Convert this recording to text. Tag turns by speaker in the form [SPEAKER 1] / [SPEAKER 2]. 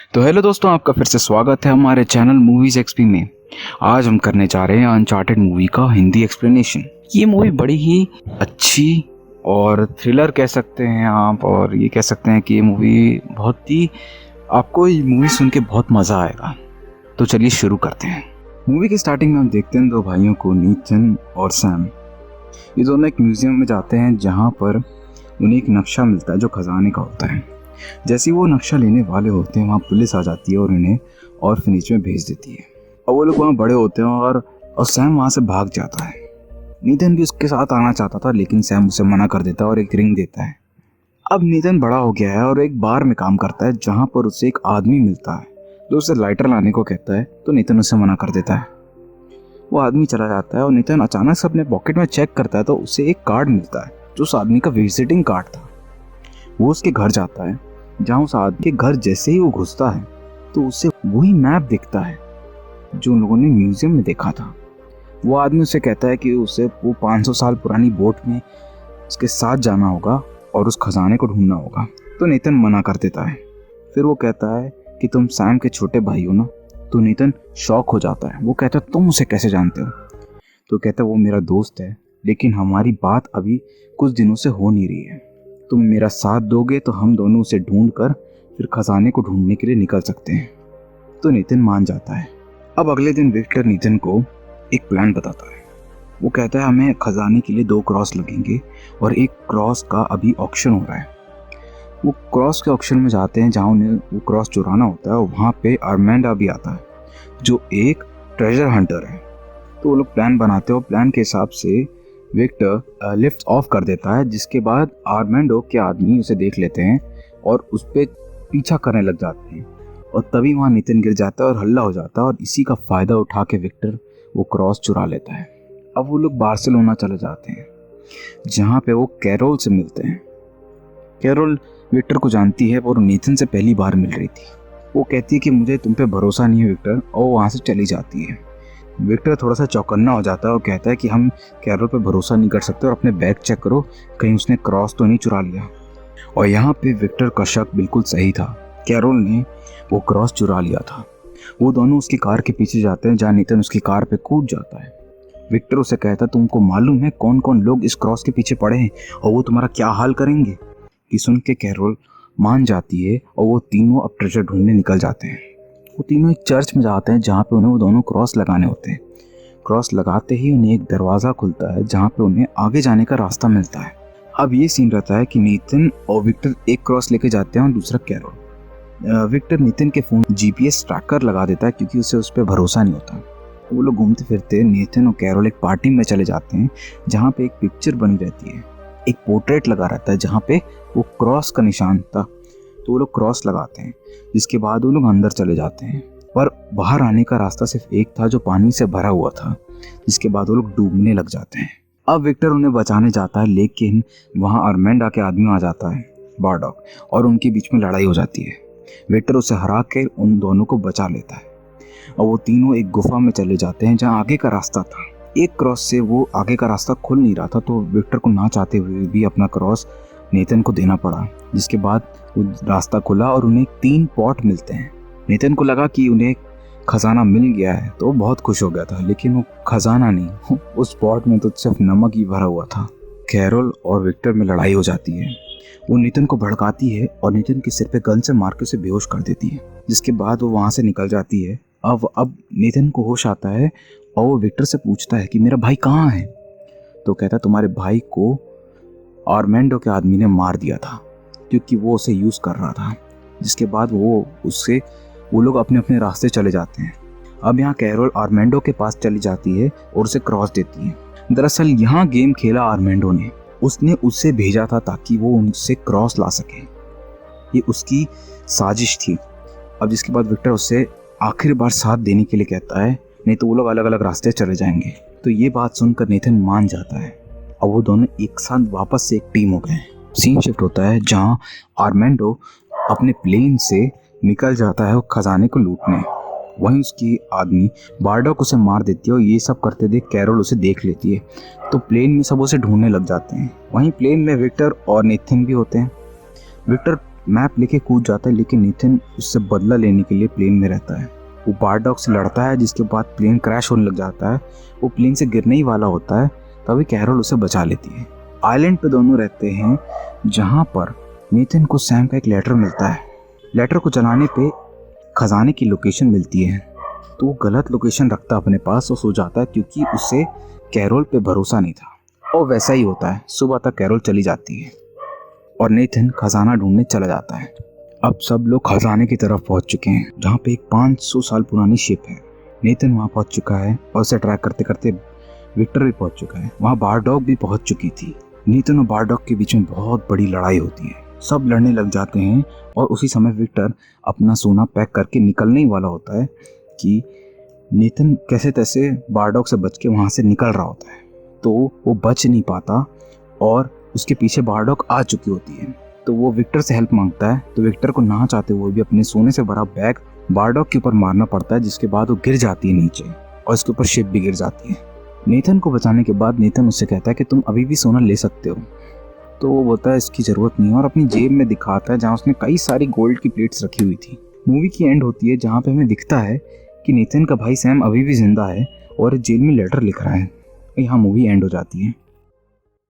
[SPEAKER 1] तो हेलो दोस्तों, आपका फिर से स्वागत है हमारे चैनल मूवीज एक्सपी में। आज हम करने जा रहे हैं अनचार्टेड मूवी का हिंदी एक्सप्लेनेशन। ये मूवी बड़ी ही अच्छी और थ्रिलर कह सकते हैं आप, और ये कह सकते हैं कि ये मूवी बहुत ही, आपको ये मूवी सुन के बहुत मज़ा आएगा। तो चलिए शुरू करते हैं। मूवी की स्टार्टिंग में हम देखते हैं दो भाइयों को, नीथन और सैम। ये दोनों एक म्यूजियम में जाते हैं जहाँ पर उन्हें एक नक्शा मिलता है जो खजाने का होता है। जैसे ही वो नक्शा लेने वाले होते हैं, वहाँ पुलिस आ जाती है और उन्हें ऑर्फनेज में भेज देती है। और वो लोग वहाँ बड़े होते हैं और सैम वहाँ से भाग जाता है। नीथन भी उसके साथ आना चाहता था, लेकिन सैम उसे मना कर देता है और एक रिंग देता है। अब नीथन बड़ा हो गया है और एक बार में काम करता है जहाँ पर उसे एक आदमी मिलता है जो उसे लाइटर लाने को कहता है, तो नीथन उसे मना कर देता है। वो आदमी चला जाता है और नीथन अचानक से अपने पॉकेट में चेक करता है तो उसे एक कार्ड मिलता है जो उस आदमी का विजिटिंग कार्ड था। वो उसके घर जाता है, जहाँ उस आदमी के घर जैसे ही वो घुसता है तो उसे वही मैप दिखता है जो उन लोगों ने म्यूजियम में देखा था। वो आदमी उसे कहता है कि उसे वो 500 साल पुरानी बोट में उसके साथ जाना होगा और उस खजाने को ढूंढना होगा। तो नीथन मना कर देता है। फिर वो कहता है कि तुम सैम के छोटे भाई हो ना। तो नीथन शॉक हो जाता है। वो कहता है तुम उसे कैसे जानते हो? तो कहता है वो मेरा दोस्त है, लेकिन हमारी बात अभी कुछ दिनों से हो नहीं रही है। तुम मेरा साथ दोगे तो हम दोनों उसे ढूंढ कर फिर खजाने को ढूंढने के लिए निकल सकते हैं। तो नीथन मान जाता है। अब अगले दिन विक्टर नीथन को एक प्लान बताता है। वो कहता है हमें खजाने के लिए 2 क्रॉस लगेंगे और एक क्रॉस का अभी ऑक्शन हो रहा है। वो क्रॉस के ऑक्शन में जाते हैं जहाँ उन्हें वो क्रॉस चुराना होता है, और वहाँ पे आर्मेंडा भी आता है जो एक ट्रेजर हंटर है। तो वो लोग प्लान बनाते हैं और प्लान के हिसाब से विक्टर लिफ्ट ऑफ कर देता है, जिसके बाद आर्मेंडो के आदमी उसे देख लेते हैं और उस पर पीछा करने लग जाते हैं। और तभी वहाँ नीथन गिर जाता है और हल्ला हो जाता है, और इसी का फ़ायदा उठा के विक्टर वो क्रॉस चुरा लेता है। अब वो लोग बार्सिलोना चले जाते हैं जहाँ पे वो कैरोल से मिलते हैं। कैरोल विक्टर को जानती है और नीथन से पहली बार मिल रही थी। वो कहती है कि मुझे तुम पे भरोसा नहीं है विक्टर, और वहाँ से चली जाती है। विक्टर थोड़ा सा चौकन्ना हो जाता है और कहता है कि हम कैरोल पे भरोसा नहीं कर सकते, और अपने बैग चेक करो कहीं उसने क्रॉस तो नहीं चुरा लिया। और यहाँ पे विक्टर का शक बिल्कुल सही था। कैरोल ने वो क्रॉस चुरा लिया था। वो दोनों उसकी कार के पीछे जाते हैं जहाँ नीथन उसकी कार पे कूद जाता है। विक्टर उसे कहता है तुमको मालूम है कौन कौन लोग इस क्रॉस के पीछे पड़े हैं और वो तुम्हारा क्या हाल करेंगे? ये सुन के कैरोल मान जाती है और वो तीनों अब ट्रेजर ढूंढने निकल जाते हैं। वो तीनों एक चर्च में जाते हैं जहाँ पे उन्हें वो दोनों क्रॉस लगाने होते हैं। क्रॉस लगाते ही उन्हें एक दरवाज़ा खुलता है जहाँ पे उन्हें आगे जाने का रास्ता मिलता है। अब ये सीन रहता है कि नीथन और विक्टर एक क्रॉस लेके जाते हैं और दूसरा कैरोल। विक्टर नीथन के फ़ोन GPS ट्रैकर लगा देता है क्योंकि उसे उस पर भरोसा नहीं होता। वो लोग घूमते फिरते नीथन और कैरोल एक पार्टी में चले जाते हैं जहाँ पे एक पिक्चर बनी रहती है, एक पोर्ट्रेट लगा रहता है जहाँ पे वो क्रॉस का निशान था। तो वो लोग क्रॉस लगाते हैं, जिसके बाद वो लोग अंदर चले जाते हैं। पर बाहर आने का रास्ता सिर्फ एक था जो पानी से भरा हुआ था, जिसके बाद वो लोग डूबने लग जाते हैं। अब विक्टर उन्हें बचाने जाता है, लेकिन वहाँ आर्मेंडा के आदमी आ जाता है, बारडॉक, और उनके बीच में लड़ाई हो जाती है। विक्टर उसे हरा कर उन दोनों को बचा लेता है और वो तीनों एक गुफा में चले जाते हैं जहाँ आगे का रास्ता था। एक क्रॉस से वो आगे का रास्ता खुल नहीं रहा था, तो विक्टर को ना चाहते हुए भी अपना क्रॉस नीथन को देना पड़ा, जिसके बाद वो रास्ता खुला और उन्हें 3 पॉट मिलते हैं। नीथन को लगा कि उन्हें खजाना मिल गया है तो वो बहुत खुश हो गया था, लेकिन वो खजाना नहीं, उस पॉट में तो सिर्फ नमक ही भरा हुआ था। कैरोल और विक्टर में लड़ाई हो जाती है। वो नीथन को भड़काती है और नीथन के सिर पे गन से मार के उसे बेहोश कर देती है, जिसके बाद वो वहाँ से निकल जाती है। अब नीथन को होश आता है और वो विक्टर से पूछता है कि मेरा भाई कहाँ है? तो कहता है तुम्हारे भाई को आर्मेंडो के आदमी ने मार दिया था क्योंकि वो उसे यूज़ कर रहा था। जिसके बाद वो लोग अपने अपने रास्ते चले जाते हैं। अब यहाँ कैरोल आर्मेंडो के पास चली जाती है और उसे क्रॉस देती है। दरअसल यहाँ गेम खेला आर्मेंडो ने, उसने उसे भेजा था ताकि वो उनसे क्रॉस ला सके। ये उसकी साजिश थी। अब जिसके बाद विक्टर उससे आखिरी बार साथ देने के लिए कहता है, नहीं तो वो लोग अलग अलग रास्ते चले जाएंगे। तो ये बात सुनकर नीथन मान जाता है और वो दोनों एक साथ वापस से एक टीम हो गए। सीन शिफ्ट होता है जहाँ आर्मेंडो अपने प्लेन से निकल जाता है वो खजाने को लूटने। वहीं उसकी आदमी बारडॉक उसे मार देती है और ये सब करते देख कैरोल उसे देख लेती है, तो प्लेन में सब उसे ढूंढने लग जाते हैं। वहीं प्लेन में विक्टर और नीथन भी होते हैं। विक्टर मैप लेके कूद जाता है, लेकिन नेथन उससे बदला लेने के लिए प्लेन में रहता है। वो बारडॉग से लड़ता है, जिसके बाद प्लेन क्रैश होने लग जाता है। वो प्लेन से गिरने ही वाला होता है, तभी कैरोल उसे बचा लेती है। आइलैंड पे दोनों रहते हैं, जहाँ पर नेथन को सैम का एक लेटर मिलता है। लेटर को जलाने पे खजाने की लोकेशन मिलती है, तो वो गलत लोकेशन रखता है अपने पास और सो जाता है, क्योंकि उसे कैरोल पे भरोसा नहीं था। और वैसा ही होता है, सुबह तक कैरोल चली जाती है और नेथन खजाना ढूंढने चला जाता है। अब सब लोग खजाने की तरफ पहुंच चुके हैं, जहाँ पे एक 500 साल पुरानी शिप है। नेथन वहाँ पहुंच चुका है और उसे ट्रैक करते करते विक्टर भी पहुंच चुका है। वहाँ बारडॉग भी पहुंच चुकी थी। नेथन और बारडॉग के बीच में बहुत बड़ी लड़ाई होती है, सब लड़ने लग जाते हैं। और उसी समय विक्टर अपना सोना पैक करके निकलने ही वाला होता है कि नेथन कैसे तैसे बारडॉग से बच के वहाँ से निकल रहा होता है, तो वो बच नहीं पाता और उसके पीछे बारडॉग आ चुकी होती है। तो वो विक्टर से हेल्प मांगता है, तो विक्टर को ना चाहते हुए भी अपने सोने से भरा बैग बारडॉग के ऊपर मारना पड़ता है, जिसके बाद वो गिर जाती है नीचे और उसके ऊपर शिप भी गिर जाती है। नेथन को बचाने के बाद नेथन उससे कहता है कि तुम अभी भी सोना ले सकते हो, तो वो बोलता है इसकी ज़रूरत नहीं है और अपनी जेब में दिखाता है जहाँ उसने कई सारी गोल्ड की प्लेट्स रखी हुई थी। मूवी की एंड होती है, जहाँ पे हमें दिखता है कि नेथन का भाई सैम अभी भी जिंदा है और जेल में लेटर लिख रहा है। यहाँ मूवी एंड हो जाती है।